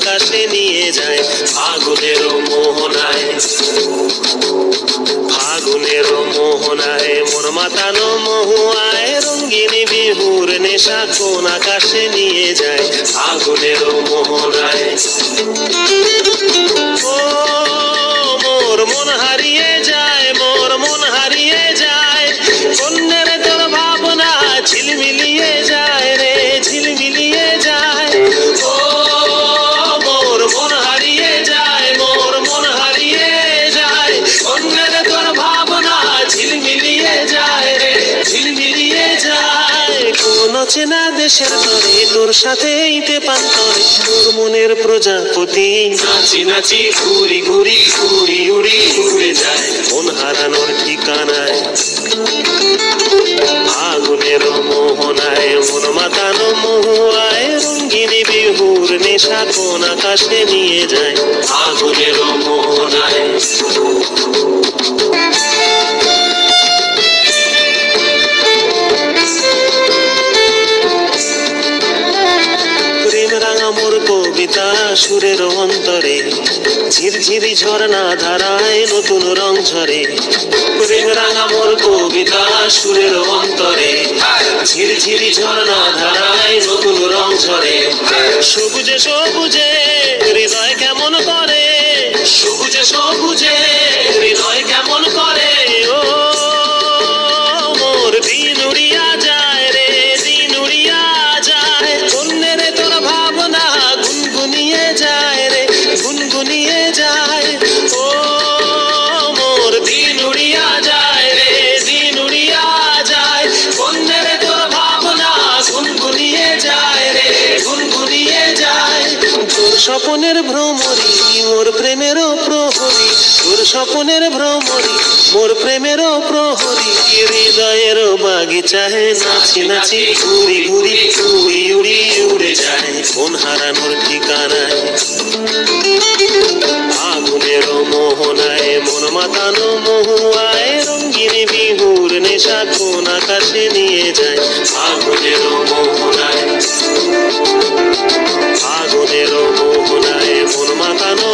আকাশে নিয়ে যায় ফাগুনের মোহনায়। ফাগুনের মোহনায় মন মাতানো মহুয়ায় রঙ্গিনী বিহুর নেশা কোন আকাশে নিয়ে যায় ফাগুনের মোহনায়। ও মোর মন হারিয়ে যায়, মোর মন হারিয়ে যায়, অন্যের তোর ভাবনা ঝিলমিলিয়ে যায় রে, ঝিলমিলিয়ে যায়। ও মোর মন হারিয়ে যায়, মোর মন হারিয়ে যায়, অন্যের তোর ভাবনা ঝিলমিলিয়ে যায় রে, ঝিলমিলিয়ে যায়। কোন চেনা দেশের তরে তোর সাথে ইতে পান্তরে তোর মনের প্রজাপতি নাচি নাচি ঘুরি ঘুরি উড়ি উড়ি উড়ে যায় মন হারানোর ঠিকানায়। ফাগুনের মোহনায় মন মাতানো মহুয়ায় রঙ্গিনী বিহুর নেশা কোন আকাশে নিয়ে যায় ফাগুনের মোহনায়। প্রেম রাঙা মোর কবিতা সুরের অন্তরে ঝিরঝিরি ঝর্ণা ধারায় নতুন রং ঝরে। প্রেম রাঙা মোর কবিতা সুরের অন্তরে ঝিরঝিরি ঝর্ণা ধারায় নতুন রং ঝরে। সবুজে সবুজে হৃদয় কেমন করে, সবুজে সবুজে হৃদয় কেমন করে। ও মোর দিন উড়িয়া যায় রে, দিন উড়িয়া যায়, অন্যের তোর ভাবনা গুনগুনিয়ে যায় রে, গুনগুনিয়ে যায়। ও মোর দিন উড়িয়া যায় রে, দিন উড়িয়া যায়, অন্যের তোর ভাবনা গুনগুনিয়ে যায় রে, গুনগুনিয়ে যায়। তোর স্বপনের ভ্রমরি মোর প্রেমেরও প্রহরী, তোর স্বপনের ভ্রমরি মোর প্রেমেরও প্রহরী, হৃদয়ের বাগিচায় নাচি নাচি ঘুরি ঘুরি উড়ি উড়ি উড়ে যায় মন হারানোর ঠিকানায়। ফাগুনের মোহনায় মন মাতানো মহুয়ায় রঙ্গিনী বিহুর নেশা কোন আকাশে নিয়ে যায় ফাগুনের মোহনায়। ফাগুনের মোহনায় মন মাতানো